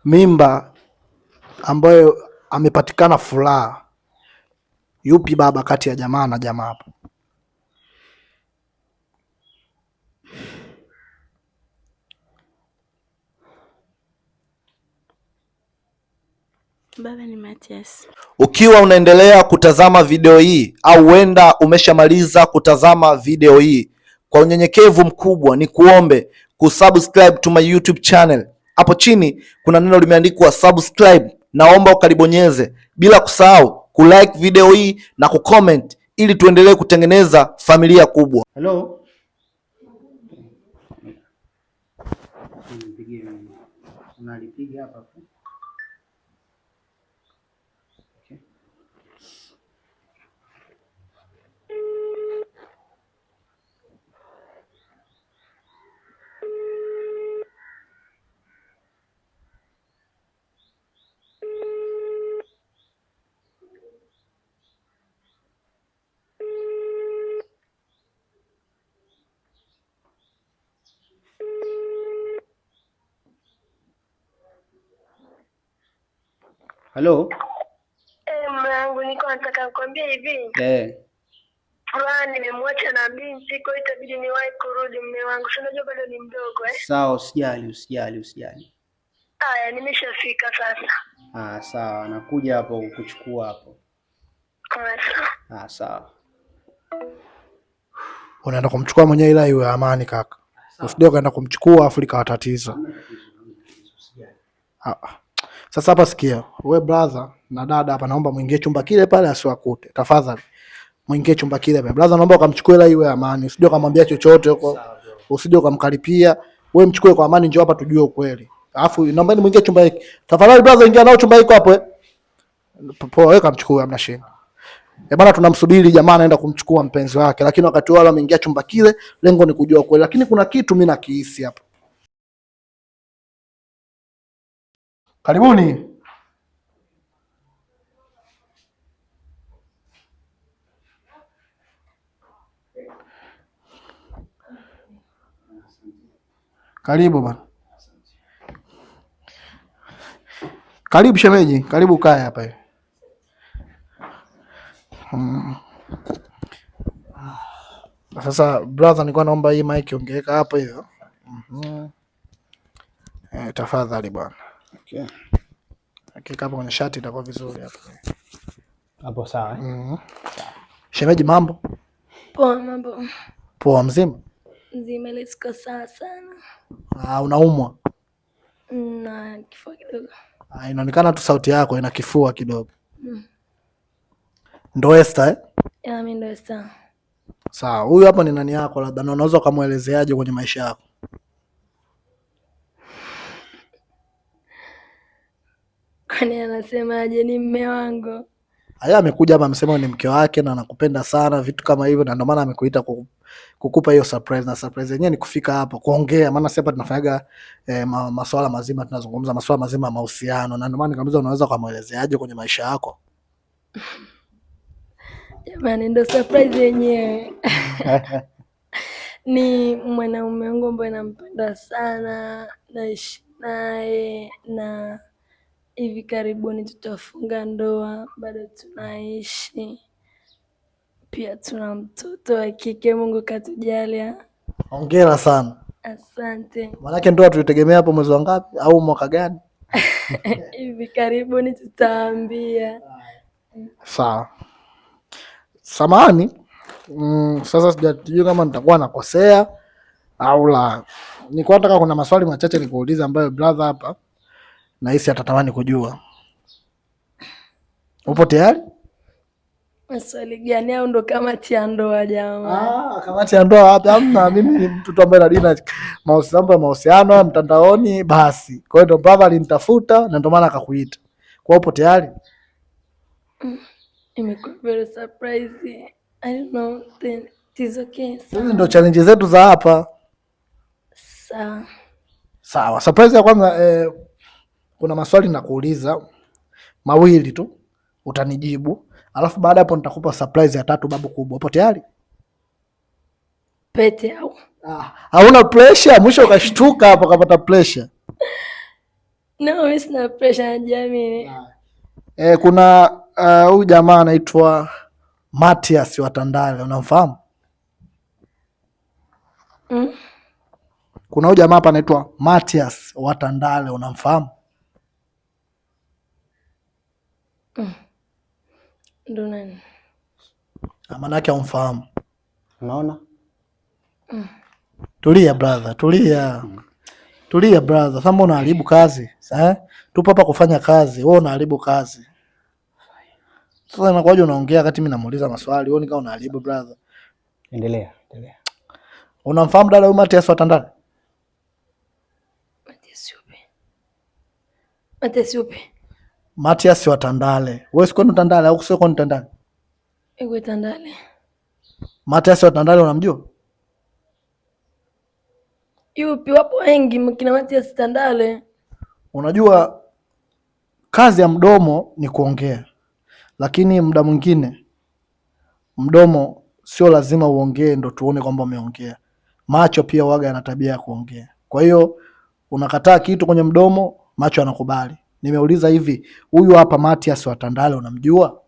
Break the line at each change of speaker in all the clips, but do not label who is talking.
mimba ambayo amepatikana furaha, yupi baba kati ya jamaa na jamaa hapo?
Baba ni Matias.
Ukiwa unaendelea kutazama video hii au huenda umeshamaliza kutazama video hii, kwa unyenyekevu mkubwa ni kuombe kusubscribe to my YouTube channel. Hapo chini kuna neno limeandikwa subscribe, naomba ukalibonyeze, bila kusahau kulike video hii na kucomment ili tuendelee kutengeneza familia kubwa.
Hello. Unalipiga hapa. Hello.
Mume wangu, niko nataka kukwambia hivi. Nimemwacha na binti, kwa hiyo itabidi niwahi kurudi mume wangu. Si unajua bado ni mdogo
Sawa, usijali.
Haya, nimeshafika sasa.
Sawa, nakuja hapo kukuchukua hapo. Sawa. Unaenda kumchukua mwenyewe, ila iwe amani kaka. Usije kaenda kumchukua afu likawa tatizo. Sasa hapa sikia, we brother na dada hapa, naomba muingie chumba kile pale asiwakute. Tafadhali. Muingie chumba kile pale. Brother, naomba ukamchukue ila iwe amani. Usije ukamwambia chochote huko. Usije ukamkaripia. Wewe mchukue kwa amani, njoo hapa tujue ukweli. Alafu naomba muingie chumba hiki. Tafadhali brother, ingia nao chumba hiko hapo. Poa, wewe kamchukue, hamna shida. Bwana, tunamsubiri jamaa anaenda kumchukua mpenzi wake, lakini wakati wale wameingia chumba kile, lengo ni kujua kweli, lakini kuna kitu mimi nakihisi hapa. Karibuni. Karibu bwana. Karibu shemeji, karibu kae hapa hivi. Sasa brother, nilikuwa naomba hii mic ongeka hapo hiyo. Tafadhali bwana. Okay. Hakika hapo kwenye shati itakuwa vizuri hapo.
Hapo sawa.
Shemeji, mambo?
Poa, mambo.
Poa, mzima?
Mzima, siko sawa sana.
Unaumwa?
Na kifua kidogo.
Inaonekana tu sauti yako ina kifua kidogo. Ndo Esther
Mimi ndo Esther.
Sawa, huyu hapa ni nani yako, labda na unaweza kumuelezeaje kwenye maisha yako?
Kwani anasemaje? Ni mume wangu.
Haya, amekuja hapa amesema ni mke wake na anakupenda sana, vitu kama hivyo, na ndio maana amekuita kukupa hiyo surprise, na surprise yenyewe ni kufika hapa kuongea, maana sasa hapa tunafanyaga masuala mazima, tunazungumza masuala mazima ya mahusiano, na ndio maana nikamwambia unaweza kumuelezeaje kwenye maisha yako?
Jamani, ndo surprise yenyewe. Ni mwanaume wangu ambaye nampenda sana, naishi naye na hivi karibuni tutafunga ndoa, bado tunaishi. Pia tuna mtoto wa kike, Mungu katujalia.
Hongera sana.
Asante.
Maanake ndoa tulitegemea hapo mwezi wa ngapi au mwaka gani?
Hivi karibuni tutaambia.
Sawa. Samahani. Sasa sijajua kama nitakuwa nakosea au la. Nilikuwa nataka kuna maswali machache nikuuliza ambayo brother hapa nahisi atatamani kujua. Upo tayari?
Maswali gani au ndo kamati ya ndoa jamaa?
Kamati ya ndoa wapi? Hamna, mimi ni mtu ambaye nadina mahusiano ya mtandaoni basi. Kwa hiyo ndo brother alinitafuta na ndo maana akakuita. Kwa hiyo upo tayari?
Imekuwa very surprise. I don't know, then it is okay.
Hizi ndo challenge zetu za hapa. Sawa. Surprise ya kwanza, kuna maswali nakuuliza mawili tu, utanijibu. Alafu baada hapo nitakupa surprise ya tatu babu kubwa. Upo tayari?
Pete au?
Hauna pressure, mwisho ukashtuka hapo kapata pressure.
No, mimi sina pressure, najiamini.
Kuna huyu jamaa anaitwa Matias wa Tandale, unamfahamu? Kuna huyu jamaa hapa anaitwa Matias wa Tandale, unamfahamu?
Ndo nani?
Maana yake umfahamu.
Unaona?
Tulia brother, tulia. Tulia brother, sasa mbona unaharibu kazi? Tupo hapa kufanya kazi, wewe unaharibu kazi. Sasa inakuwaje unaongea wakati mimi namuuliza maswali, wewe kama unaharibu brother.
Endelea.
Unamfahamu dada huyu Matias wa Tandale? Matias wa Tandale. Wewe siko ni Tandale au sio ni Tandale?
Ewe Tandale.
Matias wa Tandale unamjua?
Yupi? Wapo wengi mkina Matias Tandale.
Unajua kazi ya mdomo ni kuongea, lakini muda mwingine mdomo sio lazima uongee ndo tuone kwamba umeongea. Macho pia waga yana tabia ya kuongea. Kwa hiyo unakataa kitu kwenye mdomo, macho yanakubali. Nimeuliza hivi, huyu hapa Matias wa Tandale unamjua?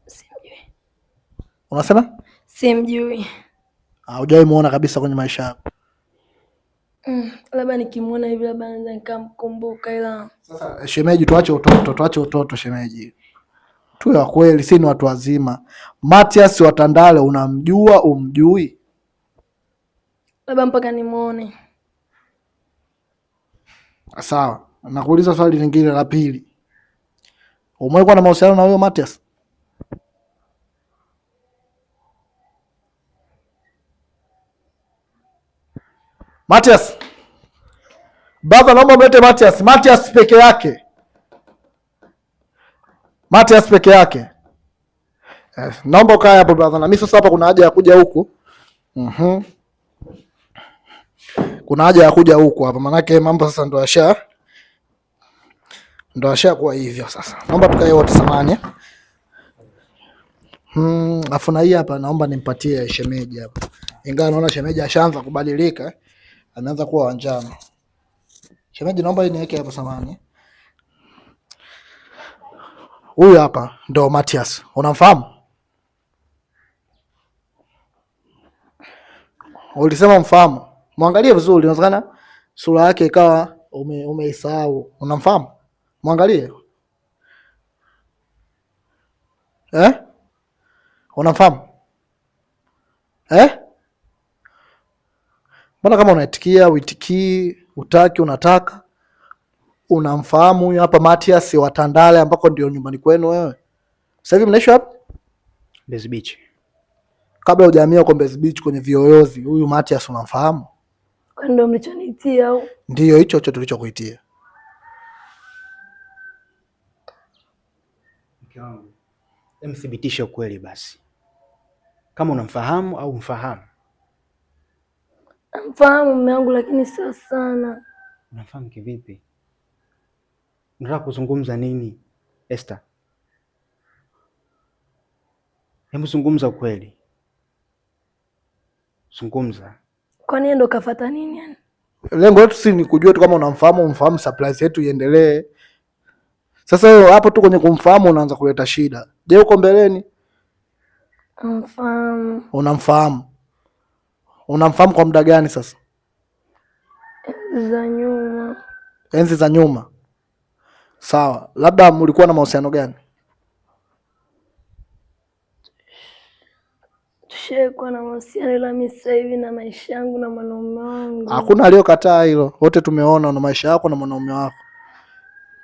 Simjui.
Unasema?
Simjui.
Hujai muona kabisa kwenye maisha yako?
Labda nikimuona hivi labda naweza nikamkumbuka, ila
sasa shemeji, tuache utoto shemeji. Tuwe wa kweli, si ni watu wazima. Matias wa Tandale unamjua, umjui?
labda mpaka nimuone.
Sawa, nakuuliza swali lingine la pili. Umewahi kuwa na mahusiano na huyo Matias? Matias. Baba, naomba mlete Matias. Matias peke yake. Matias peke yake. Naomba ukae hapo brother. Na mimi sasa hapa kuna haja ya kuja huku. Kuna haja ya kuja huku hapa. Manake mambo sasa ndo asha kuwa hivyo sasa. Naomba tukae wote samani. Afu na hii hapa naomba nimpatie shemeji hapa. Ingawa naona shemeji ashaanza kubadilika. Ameanza kuwa wanjano. Shemeji, naomba niweke hapa samani. Huyu hapa ndo Matias. Unamfahamu? Ulisema mfahamu. Muangalie vizuri, inawezekana sura yake ikawa umeisahau. Unamfahamu? Muangalie. Unamfahamu? Mbona kama unaitikia, uitikii, utaki, unataka? Unamfahamu huyu hapa Matias wa Tandale ambako ndio nyumbani kwenu wewe? Sasa hivi mnaishi wapi?
Mbezi Beach.
Kabla hujahamia kwa Mbezi Beach kwenye Vioyozi, huyu Matias unamfahamu?
Ndio mlichonitia au?
Ndio hicho tulichokuitia.
Mke wangu, mthibitishe ukweli basi. Kama unamfahamu au umfahamu?
Namfahamu mume wangu, lakini sio sana.
Unafahamu kivipi? Unataka kuzungumza nini, Esther? Hebu zungumza ukweli. Zungumza.
Kwani ndo kafuata nini yani?
Lengo letu si ni kujua tu kama unamfahamu, umfahamu, surprise yetu iendelee. Sasa wewe hapo tu kwenye kumfahamu unaanza kuleta shida. Je, uko mbeleni?
Namfahamu.
Unamfahamu? Unamfahamu kwa muda gani sasa?
Enzi za nyuma.
Enzi za nyuma. Sawa, labda mlikuwa na mahusiano gani?
Tushakuwa na mahusiano, ila mimi sasa hivi na maisha yangu na mwanaume wangu.
Hakuna aliyokataa hilo. Wote tumeona na maisha yako na mwanaume wako.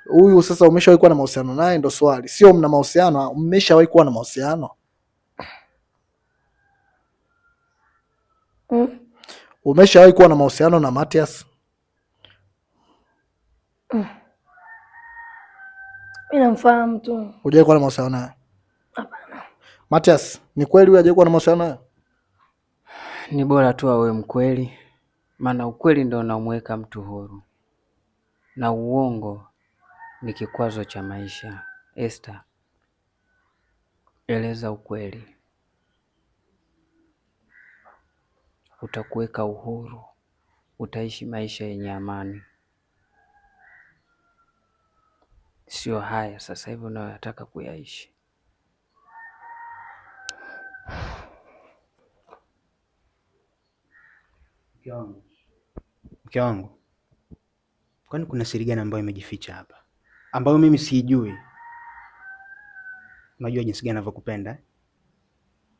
Huyu sasa umeshawahi kuwa na mahusiano naye, ndo swali. Sio mna mahusiano, mmeshawahi kuwa na mahusiano? Umeshawahi kuwa na mahusiano na Matias?
Mimi namfahamu tu.
Hujawahi kuwa na mahusiano naye?
Hapana.
Matias, ni kweli huyu hajawahi kuwa na mahusiano naye?
Ni bora tu awe mkweli, maana ukweli ndio unamweka mtu huru na uongo ni kikwazo cha maisha. Esther, eleza ukweli. utakuweka uhuru, utaishi maisha yenye amani, sio haya sasa hivi unayotaka kuyaishi.
Mke wangu, kwani kuna siri gani ambayo imejificha hapa ambayo mimi siijui? Unajua jinsi gani ninavyokupenda.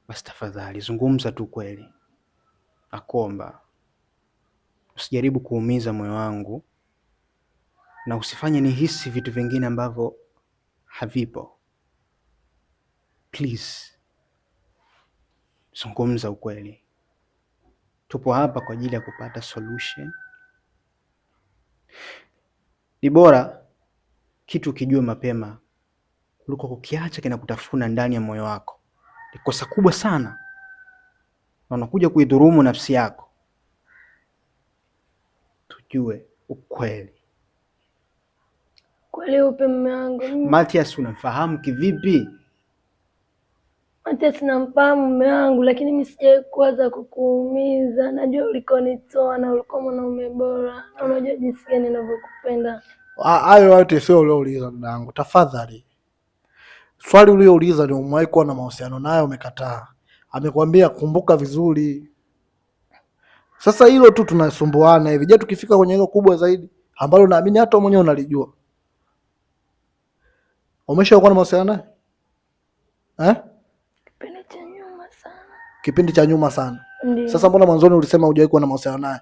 Basi tafadhali zungumza tu kweli, nakuomba. Usijaribu kuumiza moyo wangu na usifanye nihisi vitu vingine ambavyo havipo. Please, zungumza ukweli. Tupo hapa kwa ajili ya kupata solution. Ni bora kitu ukijue mapema kuliko kukiacha kinakutafuna ndani ya moyo wako. Ni kosa kubwa sana na unakuja kuidhurumu nafsi yako. Tujue ukweli.
Kweli upe mume wangu.
Matias unamfahamu kivipi?
Matias namfahamu mume wangu, lakini mimi sijawahi kuwaza kukuumiza. Najua ulikonitoa na ulikuwa mwanaume bora. Unajua jinsi gani ninavyokupenda.
Hayo yote sio uliouliza dadangu. Tafadhali. Swali uliouliza ni umewahi kuwa na mahusiano naye umekataa. Amekwambia kumbuka vizuri. Sasa hilo tu tunasumbuana hivi. Je, tukifika kwenye hilo kubwa zaidi ambalo naamini hata mwenyewe unalijua. Umeshakuwa na mahusiano naye?
Kipindi cha nyuma sana.
Kipindi cha nyuma sana.
Ndiyo.
Sasa mbona mwanzoni ulisema hujawahi kuwa na mahusiano naye?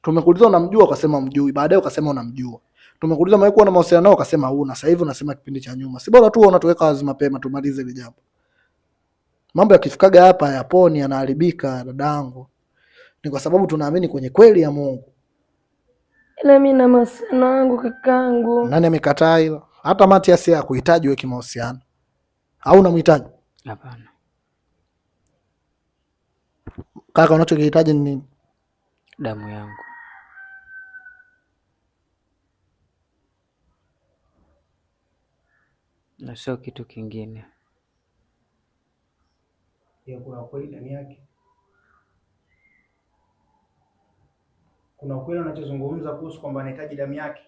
Tumekuuliza unamjua ukasema mjui, baadaye ukasema unamjua. Tumekuuliza umewahi kuwa na mahusiano nao ukasema huna. Sasa hivi unasema kipindi cha nyuma. Si bora tu unatuweka wazi mapema tumalize ile jambo. Mambo yakifikaga hapa yaponi yanaharibika dadangu. Ni kwa sababu tunaamini kwenye kweli ya Mungu.
Ila mimi na mahusiano yangu kakangu.
Nani amekataa hilo? Hata Matias hakuhitaji wewe kimahusiano. Au unamhitaji?
Hapana.
Kaka, unachokihitaji ni nini?
Damu yangu. Na sio kitu kingine.
Kuna ukweli ndani yake? Kuna ukweli unachozungumza kuhusu kwamba anahitaji damu yake,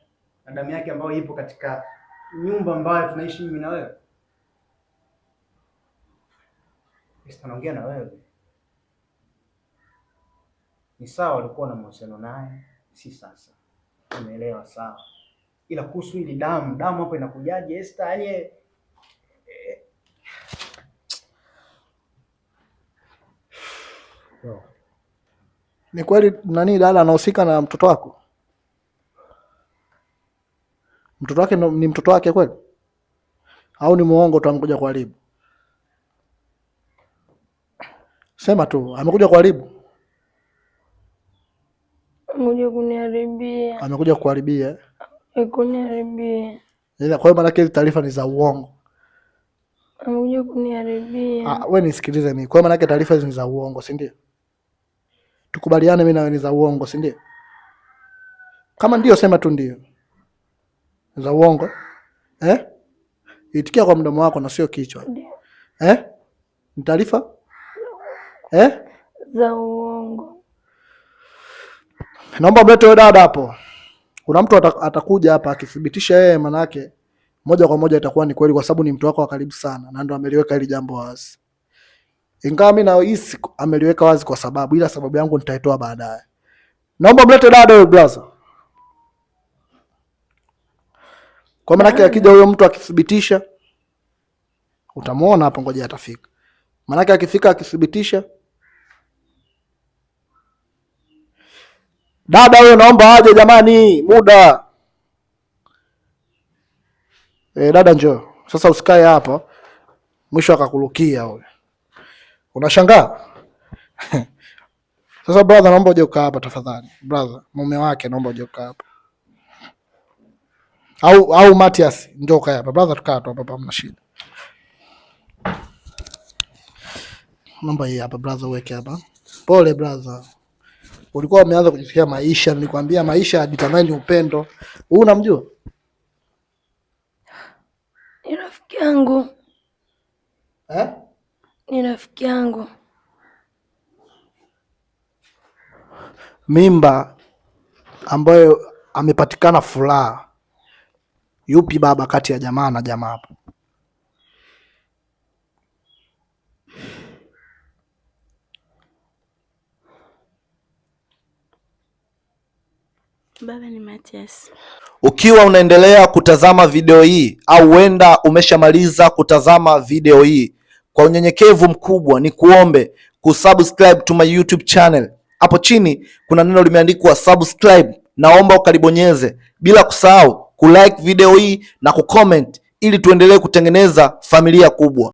na damu yake ambayo ipo katika nyumba ambayo tunaishi mimi na wewe? Naongea na wewe. Ni sawa ulikuwa na mahusiano naye, si sasa. Umeelewa sawa. Ila kuhusu hili damu hapo inakujaje Esther? Yaani
Ni kweli nani dada anahusika na mtoto wako? Mtoto wake ni mtoto wake kweli? Au ni muongo tu amekuja kuharibu? Sema tu, amekuja kuharibu.
Amekuja kuniharibia.
Amekuja kuharibia.
Kuniharibia.
Kwa hiyo maana ile taarifa ni za uongo.
Amekuja kuniharibia.
Wewe nisikilize mimi. Kwa hiyo maana taarifa hizo ni za uongo, si ndio? Tukubaliane mimi na wewe ni za uongo, si ndio? Kama ndio sema tu ndio. Za uongo? Itikia kwa mdomo wako na sio kichwa. Ni taarifa?
Za uongo.
Naomba mlete wewe dada hapo. Kuna mtu atakuja hapa akithibitisha yeye, manake moja kwa moja itakuwa ni kweli kwa sababu ni mtu wako wa karibu sana na ndo ameliweka hili jambo wazi. Ingawa mimi nahisi ameliweka wazi kwa sababu, ila sababu yangu nitaitoa baadaye. Naomba mlete dada wewe brother. Kwa maana akija huyo mtu akithibitisha utamuona hapo, ngoja atafika. Maana akifika akithibitisha, dada huyo naomba aje jamani, muda. Dada njoo. Sasa usikae hapa. Mwisho akakurukia huyo. Unashangaa? Sasa brother, naomba uje ukaa hapa tafadhali. Brother, mume wake naomba uje ukaa hapa. Au Matias, njoo kaa hapa. Brother, tukaa tu hapa, hamna shida. Naomba hii hapa brother, uweke hapa. Pole brother. Ulikuwa umeanza kujifikia maisha, nilikwambia maisha determine upendo. Huu unamjua?
Ni rafiki yangu. Ni rafiki yangu.
mimba ambayo amepatikana furaha, yupi baba kati ya jamaa na jamaa hapo?
Baba ni Matias.
Ukiwa unaendelea kutazama video hii au huenda umeshamaliza kutazama video hii, kwa unyenyekevu mkubwa ni kuombe kusubscribe to my YouTube channel. Hapo chini kuna neno limeandikwa subscribe, naomba ukalibonyeze, bila kusahau kulike video hii na kucomment ili tuendelee kutengeneza familia kubwa.